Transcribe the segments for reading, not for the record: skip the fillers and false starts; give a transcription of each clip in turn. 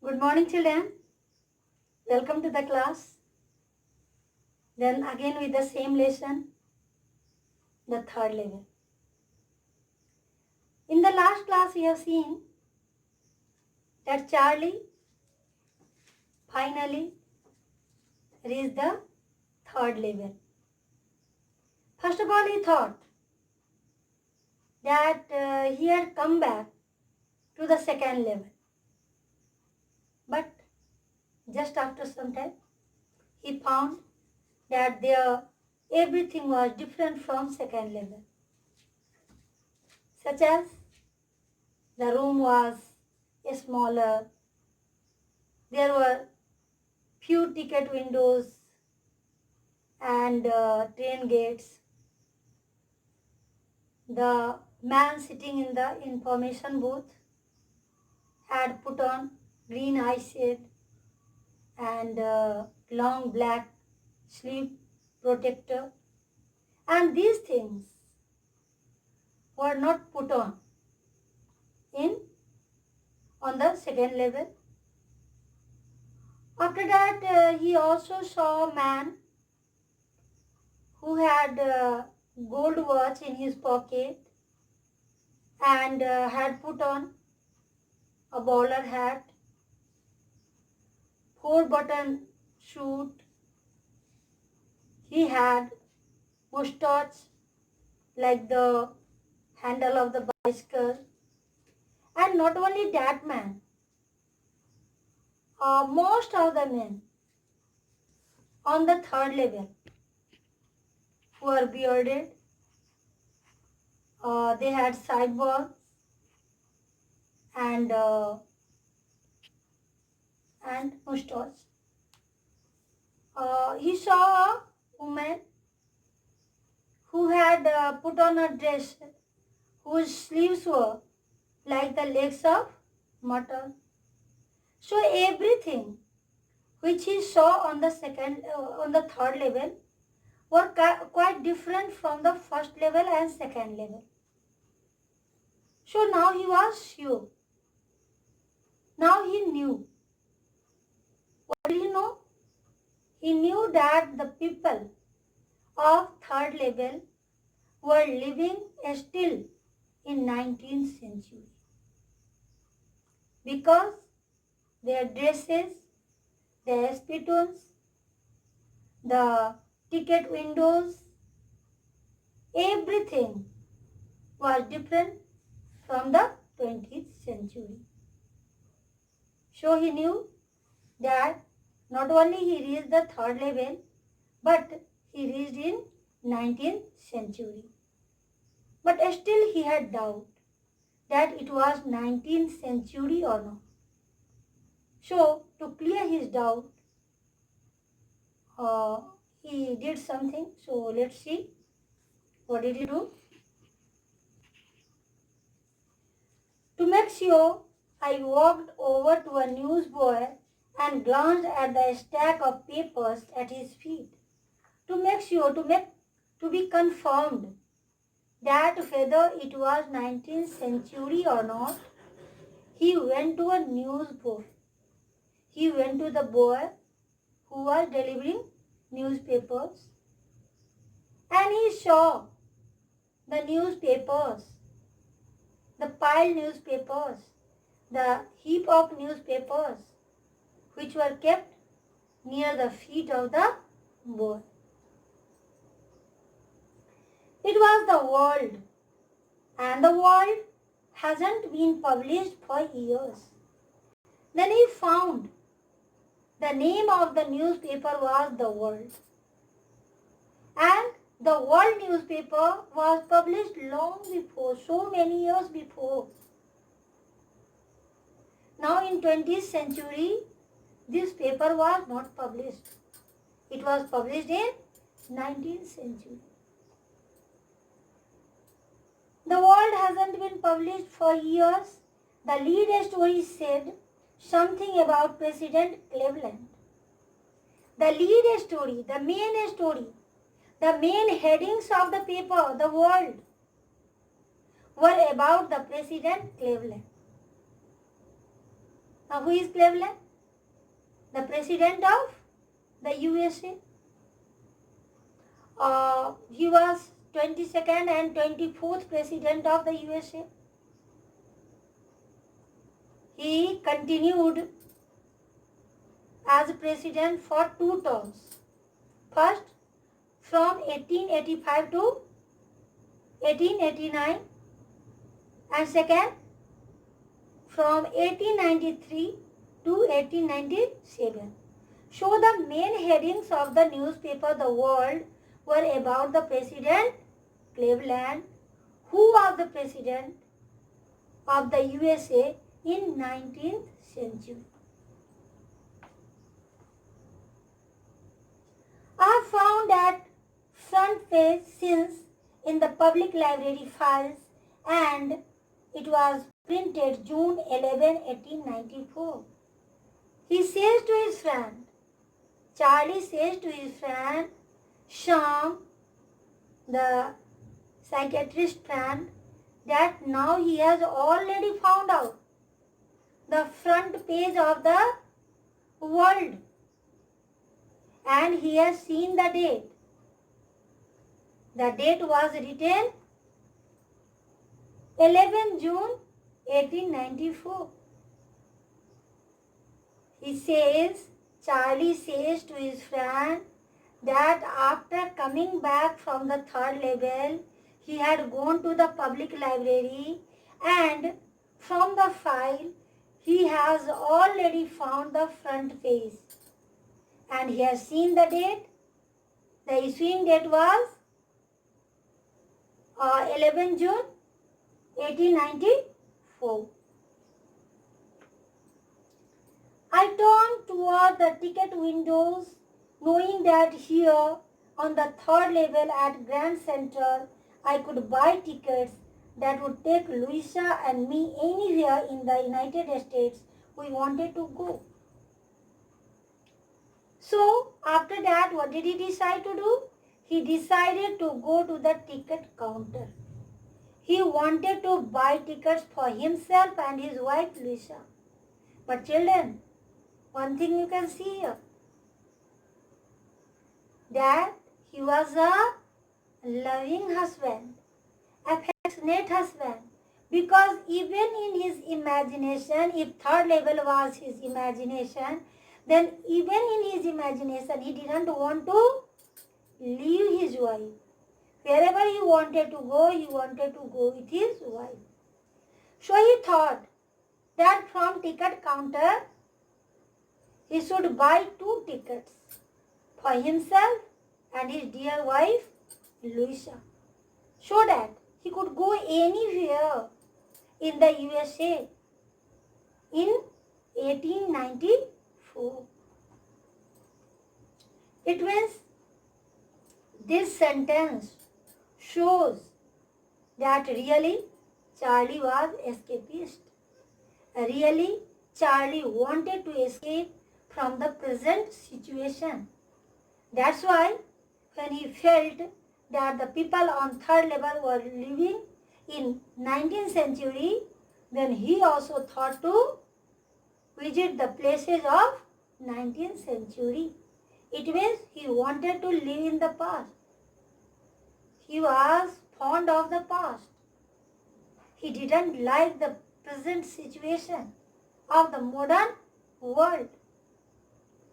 Good morning, children. Welcome to the class. Then again with the same lesson, the third level. In the last class, we have seen that Charlie finally reached the third level. First of all, he thought that he had come back to the second level. But just after some time, he found that there everything was different from second level. Such as the room was smaller, there were few ticket windows and train gates. The man sitting in the information booth had put on green eye shade and long black sleeve protector, and these things were not put in on the second level. After that, he also saw a man who had a gold watch in his pocket and had put on a bowler hat, 4-button suit. He had mustache like the handle of the bicycle. And not only that man, most of the men on the third level were bearded. They had sideburns and mustache. He saw a woman who had put on a dress whose sleeves were like the legs of mutton. So everything which he saw on the third level were quite different from the first level and second level. So now he was sure. Now he knew. What did he know? He knew that the people of third level were living still in 19th century because their dresses, their spittoons, the ticket windows, everything was different from the 20th century. So he knew that not only he reached the third level, but he reached in 19th century. But still he had doubt that it was 19th century or not. So to clear his doubt, he did something. So let's see. What did he do? To make sure, I walked over to a newsboy and glanced at the stack of papers at his feet. To make sure, to be confirmed that whether it was 19th century or not, he went to a newsboy. He went to the boy who was delivering newspapers and he saw the newspapers, the piled newspapers, the heap of newspapers which were kept near the feet of the boy. It was the world, and the world hasn't been published for years. Then he found the name of the newspaper was The World. And the World newspaper was published long before, so many years before. Now in 20th century, this paper was not published. It was published in 19th century. The World hasn't been published for years. The lead story said something about President Cleveland. The lead story, the main headings of the paper, The World, were about the President Cleveland. Who is Cleveland? The president of the USA. He was 22nd and 24th president of the USA. He continued as president for 2 terms. First, from 1885 to 1889, and second, from 1893 to 1897. So the main headings of the newspaper The World were about the President Cleveland, who was the president of the USA in 19th century. I found that front page since in the public library files, and it was printed June 11, 1894. He says to his friend, Charlie says to his friend, Sham, the psychiatrist friend, that now he has already found out the front page of the World, and he has seen the date. The date was written 11 June 1894. He says, Charlie says to his friend that after coming back from the 3rd level, he had gone to the public library, and from the file, he has already found the front page. And he has seen the date. The issuing date was 11 June 1894. I turned toward the ticket windows, knowing that here on the 3rd level at Grand Central, I could buy tickets that would take Louisa and me anywhere in the United States we wanted to go. So, after that, what did he decide to do? He decided to go to the ticket counter. He wanted to buy tickets for himself and his wife Louisa. But children, one thing you can see here, that he was a loving husband, affectionate husband, because even in his imagination, if 3rd level was his imagination, then even in his imagination, he didn't want to leave his wife. Wherever he wanted to go with his wife. So he thought that from ticket counter, he should buy 2 tickets for himself and his dear wife, Louisa, so that he could go anywhere in the USA in 1894. It means this sentence shows that really Charlie was escapist. Really, Charlie wanted to escape from the present situation. That's why when he felt that the people on 3rd level were living in 19th century, then he also thought to visit the places of 19th century. It means he wanted to live in the past. He was fond of the past. He didn't like the present situation of the modern world.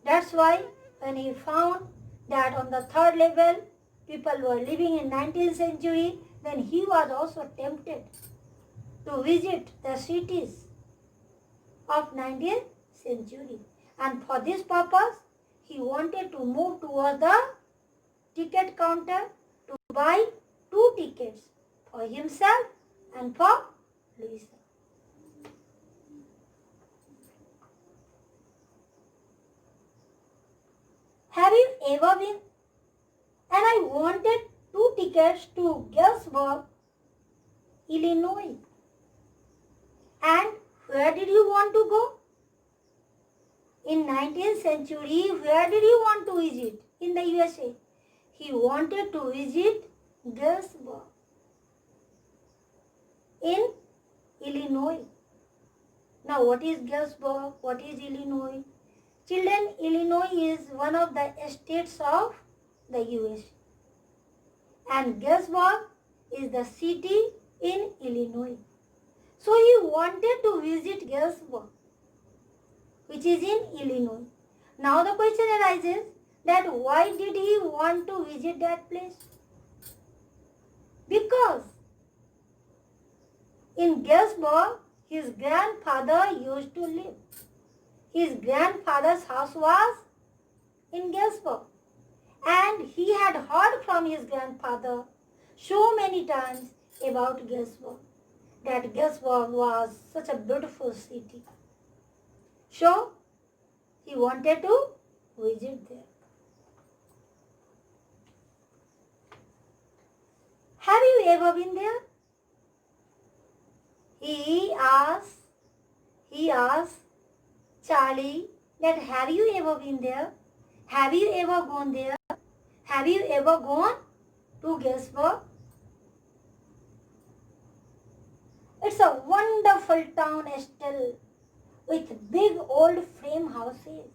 That's why when he found that on the 3rd level people were living in 19th century, then he was also tempted to visit the cities of 19th century. And for this purpose, he wanted to move towards the ticket counter to buy 2 tickets for himself and for Louisa. Have you ever been? And I wanted 2 tickets to Galesburg, Illinois. And where did you want to go? In 19th century, where did he want to visit in the USA? He wanted to visit Galesburg in Illinois. Now, what is Galesburg? What is Illinois? Children, Illinois is one of the states of the US. And Galesburg is the city in Illinois. So he wanted to visit Galesburg, which is in Illinois. Now the question arises that why did he want to visit that place? Because in Galesburg, his grandfather used to live. His grandfather's house was in Galesburg. And he had heard from his grandfather so many times about Galesburg, that Galesburg was such a beautiful city. So, he wanted to visit there. Have you ever been there? He asked Charlie that have you ever been there? Have you ever gone there? Have you ever gone to Galesburg? It's a wonderful town still, with big old frame houses.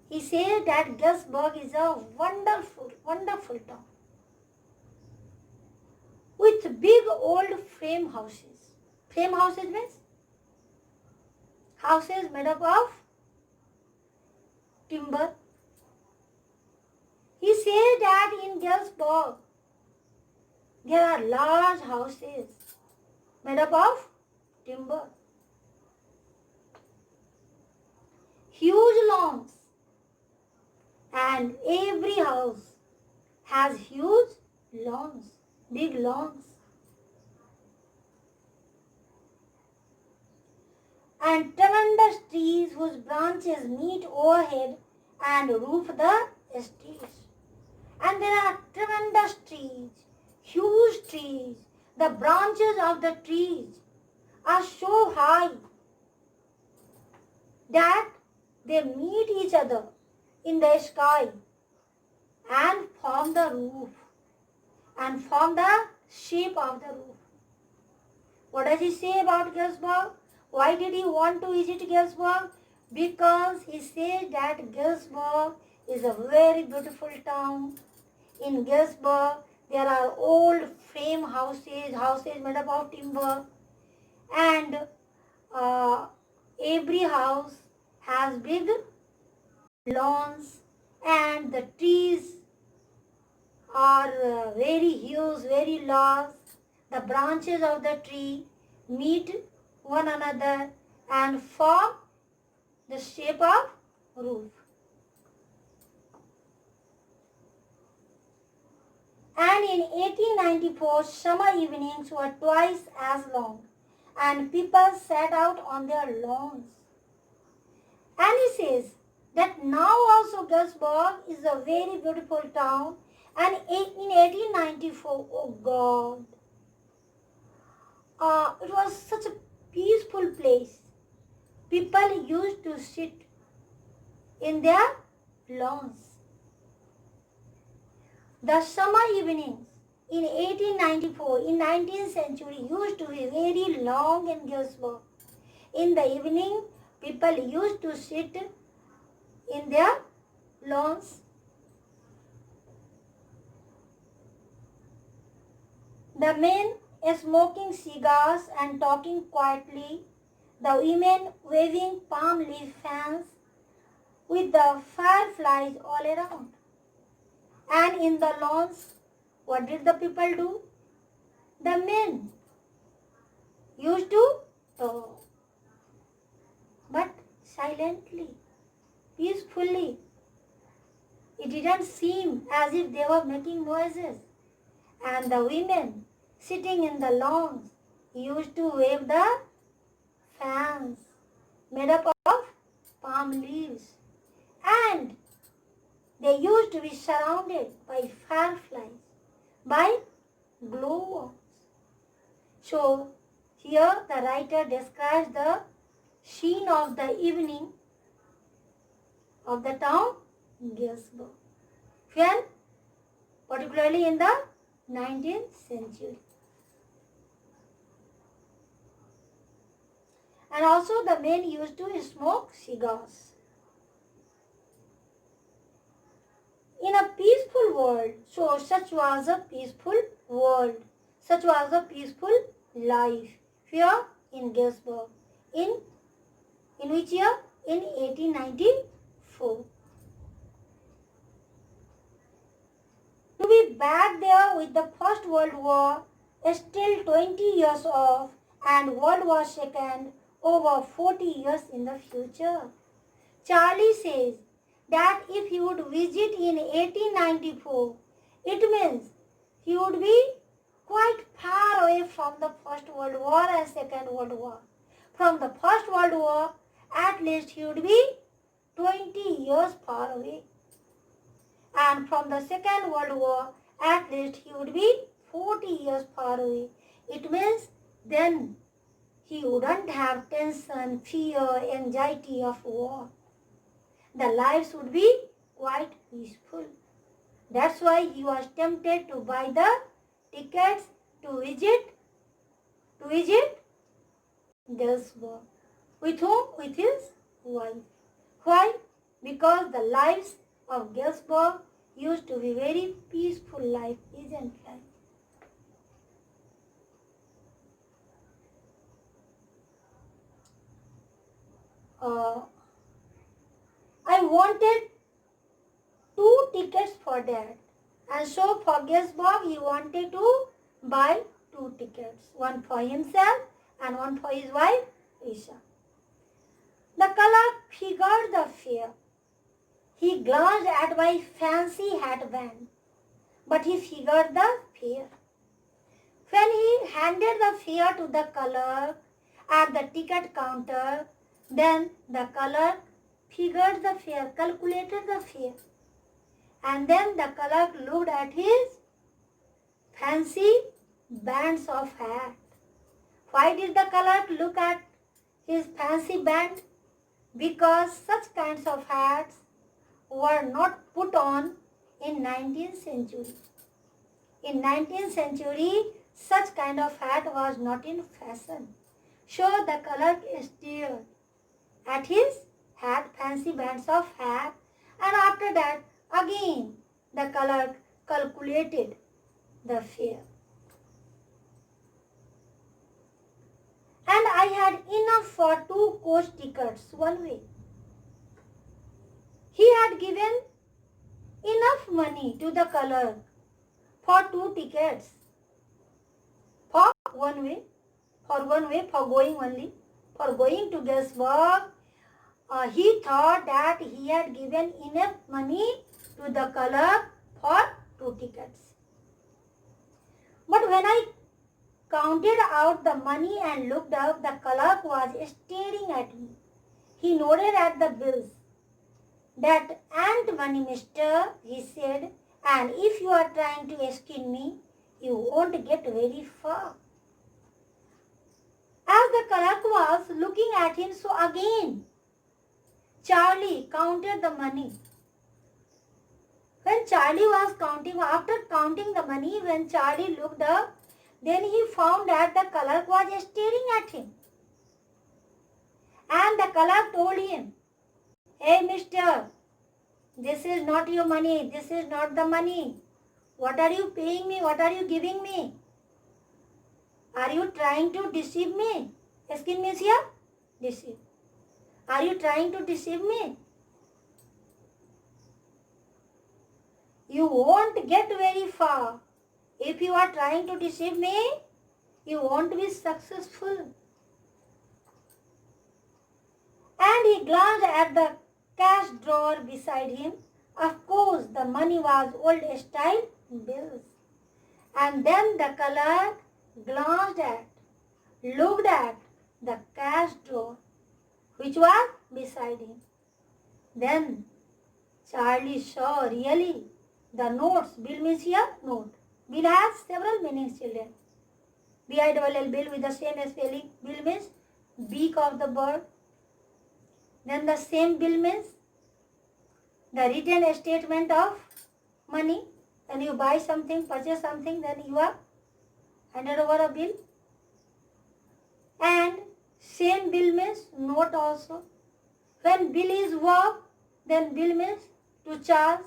He said that Galesburg is a wonderful town, with big old frame houses. Frame houses means houses made up of timber. He said that in Galesburg there are large houses made up of timber, huge lawns, and every house has huge lawns, big lawns. And tremendous trees whose branches meet overhead and roof the streets. And there are tremendous trees, huge trees. The branches of the trees are so high that they meet each other in the sky and form the roof and form the shape of the roof. What does he say about Galesburg? Why did he want to visit Galesburg? Because he said that Galesburg is a very beautiful town. In Galesburg, there are old frame houses made up of timber, and every house has big lawns, and the trees are very huge, very large. The branches of the tree meet one another and form the shape of roof. And in 1894, summer evenings were twice as long, and people sat out on their lawns. And he says that now also Galesburg is a very beautiful town, and in 1894, oh God, it was such a peaceful place. People used to sit in their lawns. The summer evenings in 1894, in 19th century, used to be very long in Galesburg. In the evening, people used to sit in their lawns. The men smoking cigars and talking quietly, the women waving palm leaf fans with the fireflies all around. And in the lawns, what did the people do? The men used to talk, but silently, peacefully. It didn't seem as if they were making noises. And the women sitting in the lawns used to wave the fans made up of palm leaves. And they used to be surrounded by fireflies, by glowworms. So, here the writer describes the scene of the evening of the town Galesburg, when particularly in the 19th century. and also the men used to smoke cigars. In a peaceful world, so such was a peaceful world, such was a peaceful life here in Gettysburg. In which year? In 1894. To be back there with the First World War, still 20 years off, and World War II over 40 years in the future. Charlie says that if he would visit in 1894, it means he would be quite far away from the First World War and Second World War. From the First World War, at least he would be 20 years far away. And from the Second World War, at least he would be 40 years far away. It means then he wouldn't have tension, fear, anxiety of war. The lives would be quite peaceful. That's why he was tempted to buy the tickets to visit Gettysburg. With whom? With his wife. Why? Because the lives of Gettysburg used to be very peaceful life, isn't it? I wanted 2 tickets for that. And so for Gettysburg, he wanted to buy 2 tickets. One for himself and one for his wife, Isha. The clerk figured the fare. He glanced at my fancy hat band, but he figured the fare. When he handed the fare to the clerk at the ticket counter, then the clerk figured the fare, calculated the fare. And then the clerk looked at his fancy bands of hat. Why did the clerk look at his fancy band? Because such kinds of hats were not put on in 19th century. In 19th century, such kind of hat was not in fashion. So the clerk stared at his hat, fancy bands of hat, and after that, again the clerk calculated the fare. And I had enough for 2 coach tickets one way. He had given enough money to the clerk for 2 tickets for one way, for going only, for going to Gettysburg. He thought that he had given enough money to the clerk for 2 tickets. But when I counted out the money and looked up, the clerk was staring at me. He nodded at the bills. That ain't money, mister, he said, and if you are trying to skin me, you won't get very far. As the clerk was looking at him, so again, Charlie counted the money. When Charlie was counting, after counting the money, when Charlie looked up, then he found that the clerk was staring at him. And the clerk told him, "Hey, mister, this is not your money. This is not the money. What are you paying me? What are you giving me? Are you trying to deceive me?" Skin means here, deceive. Are you trying to deceive me? You won't get very far. If you are trying to deceive me, you won't be successful. And he glanced at the cash drawer beside him. Of course, the money was old-style bills. And then the clerk looked at the cash drawer, which was beside him. Then Charlie saw really the notes. Bill means here, note. Bill has several meanings, children. B-I-L-L, bill with the same spelling. Bill means beak of the bird. Then the same bill means the written statement of money. When you buy something, purchase something, then you are handed over a bill. And Same bill means note also. When bill is verb, then bill means to charge.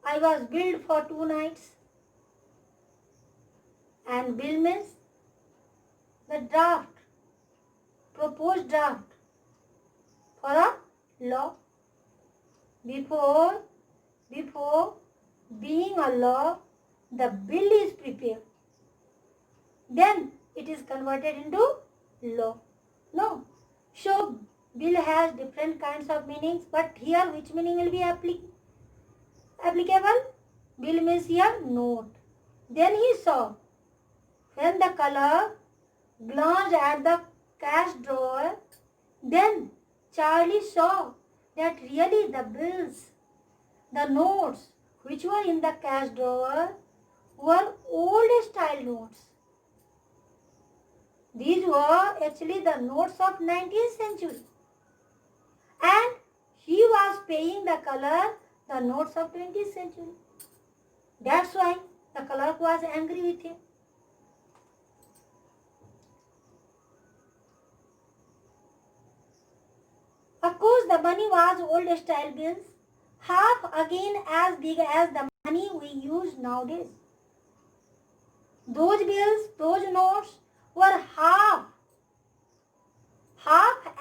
I was billed for 2 nights. And bill means the draft, proposed draft for a law. Before being a law, the bill is prepared. Then it is converted into law. No. So bill has different kinds of meanings, but here which meaning will be applicable? Bill means here note. Then he saw, when the clerk glanced at the cash drawer, then Charlie saw that really the bills, the notes which were in the cash drawer were old style notes. These were actually the notes of 19th century. And he was paying the clerk the notes of 20th century. That's why the clerk was angry with him. Of course, the money was old style bills, half again as big as the money we use nowadays. Those bills, those notes were half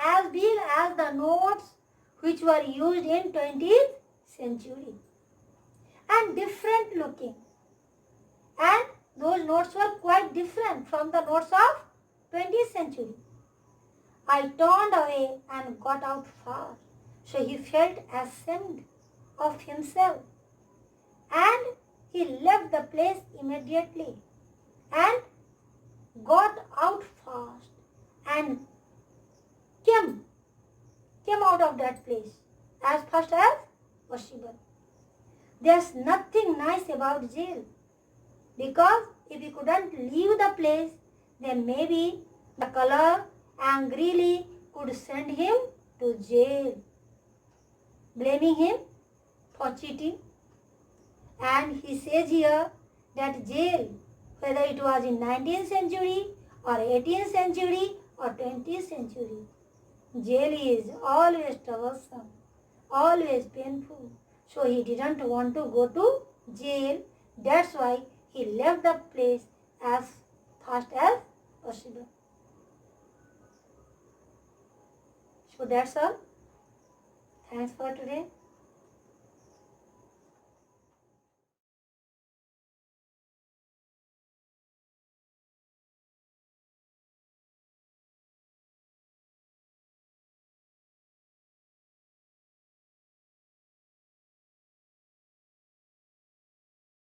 as big as the notes which were used in 20th century, and different looking. And those notes were quite different from the notes of 20th century. I turned away and got out far. So he felt ashamed of himself. And he left the place immediately and got out fast and came out of that place as fast as possible. There's nothing nice about jail, because if he couldn't leave the place, then maybe the clerk angrily could send him to jail, blaming him for cheating. And he says here that jail, whether it was in 19th century or 18th century or 20th century, jail is always troublesome, always painful. So he didn't want to go to jail. That's why he left the place as fast as possible. So that's all. Thanks for today.